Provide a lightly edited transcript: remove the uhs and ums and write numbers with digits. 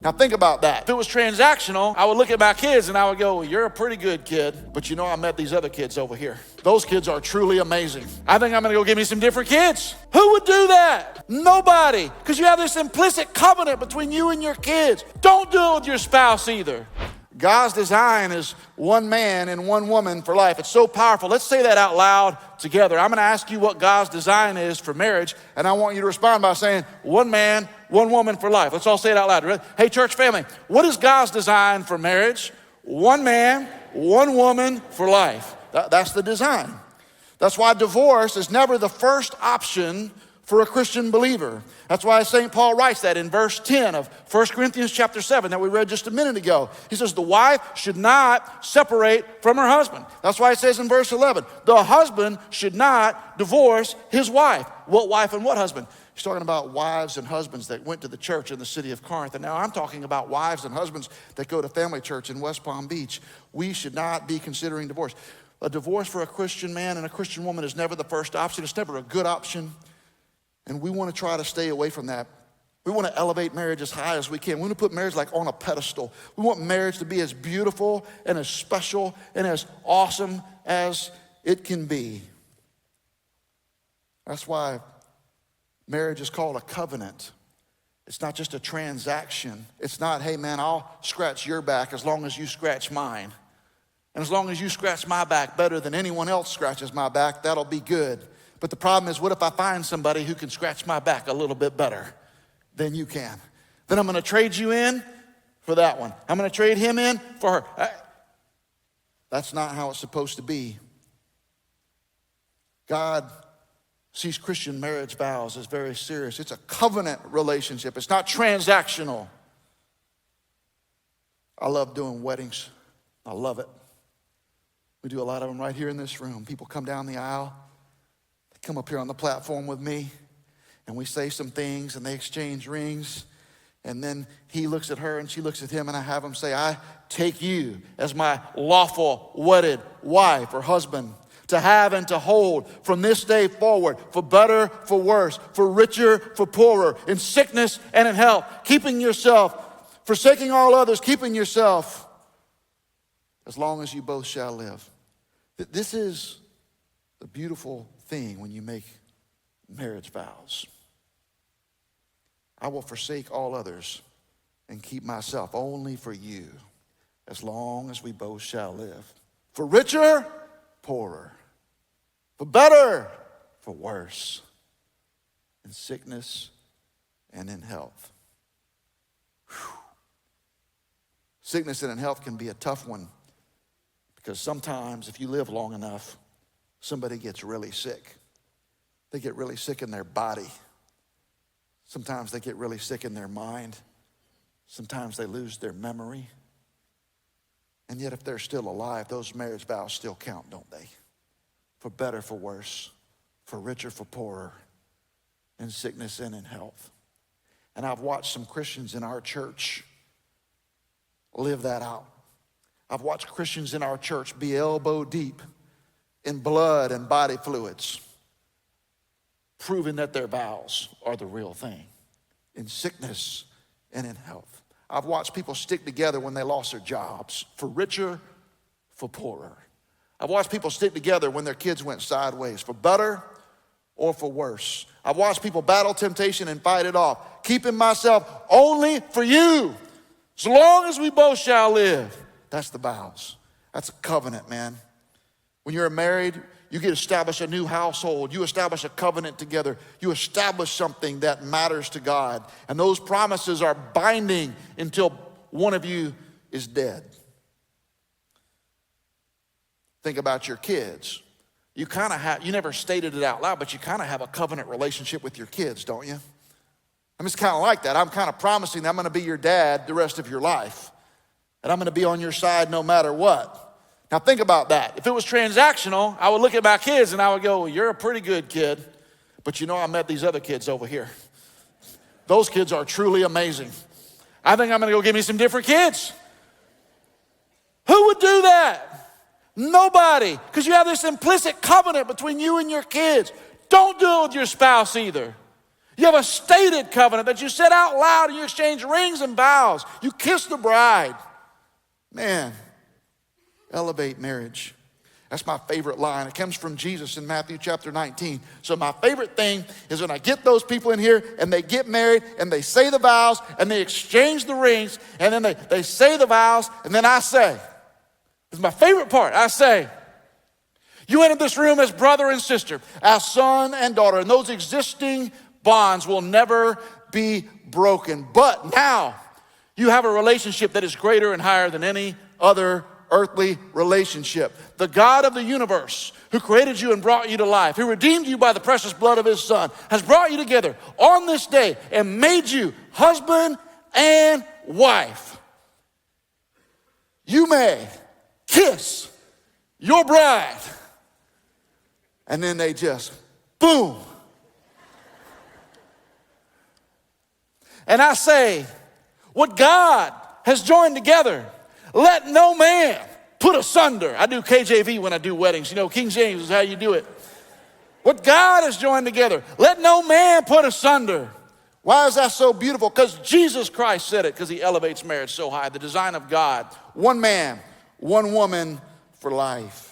Now think about that. If it was transactional, I would look at my kids and I would go, well, you're a pretty good kid, but you know I met these other kids over here. Those kids are truly amazing. I think I'm gonna go get me some different kids. Who would do that? Nobody, because you have this implicit covenant between you and your kids. Don't do it with your spouse either. God's design is one man and one woman for life. It's so powerful. Let's say that out loud together. I'm gonna ask you what God's design is for marriage, and I want you to respond by saying, one man, one woman for life. Let's all say it out loud. Hey, church family, what is God's design for marriage? One man, one woman for life. That's the design. That's why divorce is never the first option for a Christian believer. That's why St. Paul writes that in verse 10 of 1 Corinthians chapter 7 that we read just a minute ago. He says the wife should not separate from her husband. That's why it says in verse 11, the husband should not divorce his wife. What wife and what husband? He's talking about wives and husbands that went to the church in the city of Corinth. And now I'm talking about wives and husbands that go to Family Church in West Palm Beach. We should not be considering divorce. A divorce for a Christian man and a Christian woman is never the first option. It's never a good option. And we want to try to stay away from that. We want to elevate marriage as high as we can. We want to put marriage like on a pedestal. We want marriage to be as beautiful and as special and as awesome as it can be. That's why marriage is called a covenant. It's not just a transaction. It's not, hey man, I'll scratch your back as long as you scratch mine. And as long as you scratch my back better than anyone else scratches my back, that'll be good. But the problem is, what if I find somebody who can scratch my back a little bit better than you can? Then I'm gonna trade you in for that one. I'm gonna trade him in for her. That's not how it's supposed to be. God sees Christian marriage vows as very serious. It's a covenant relationship. It's not transactional. I love doing weddings. I love it. We do a lot of them right here in this room. People come down the aisle. Come up here on the platform with me, and we say some things, and they exchange rings, and then he looks at her and she looks at him, and I have them say, I take you as my lawful wedded wife or husband, to have and to hold from this day forward, for better, for worse, for richer, for poorer, in sickness and in health, keeping yourself, forsaking all others, keeping yourself, as long as you both shall live. This is the beautiful thing when you make marriage vows. I will forsake all others and keep myself only for you, as long as we both shall live. For richer, poorer. For better, for worse. In sickness and in health. Whew. Sickness and in health can be a tough one, because sometimes if you live long enough, somebody gets really sick. They get really sick in their body. Sometimes they get really sick in their mind. Sometimes they lose their memory. And yet if they're still alive, those marriage vows still count, don't they? For better, for worse, for richer, for poorer, in sickness and in health. And I've watched some Christians in our church live that out. I've watched Christians in our church be elbow deep in blood and body fluids, proving that their vows are the real thing, in sickness and in health. I've watched people stick together when they lost their jobs, for richer, for poorer. I've watched people stick together when their kids went sideways, for better or for worse. I've watched people battle temptation and fight it off, keeping myself only for you, as long as we both shall live. That's the vows. That's a covenant, man. When you're married, you get to establish a new household. You establish a covenant together. You establish something that matters to God. And those promises are binding until one of you is dead. Think about your kids. You kind of have, you never stated it out loud, but you kind of have a covenant relationship with your kids, don't you? I mean, it's kind of like that. I'm kind of promising that I'm going to be your dad the rest of your life. And I'm going to be on your side no matter what. Now think about that. If it was transactional, I would look at my kids and I would go, well, you're a pretty good kid, but you know I met these other kids over here. Those kids are truly amazing. I think I'm gonna go get me some different kids. Who would do that? Nobody, because you have this implicit covenant between you and your kids. Don't do it with your spouse either. You have a stated covenant that you said out loud and you exchange rings and vows. You kiss the bride. Man, elevate marriage. That's my favorite line. It comes from Jesus in Matthew chapter 19. So my favorite thing is when I get those people in here and they get married and they say the vows and they exchange the rings and then they say the vows and then I say, this is my favorite part, I say, you entered this room as brother and sister, as son and daughter, and those existing bonds will never be broken. But now you have a relationship that is greater and higher than any other earthly relationship. The God of the universe, who created you and brought you to life, who redeemed you by the precious blood of his son, has brought you together on this day and made you husband and wife. You may kiss your bride, and then they just, boom. And I say, what God has joined together, let no man put asunder. I do KJV when I do weddings. You know, King James is how you do it. What God has joined together, let no man put asunder. Why is that so beautiful? Because Jesus Christ said it, because he elevates marriage so high. The design of God, one man, one woman for life.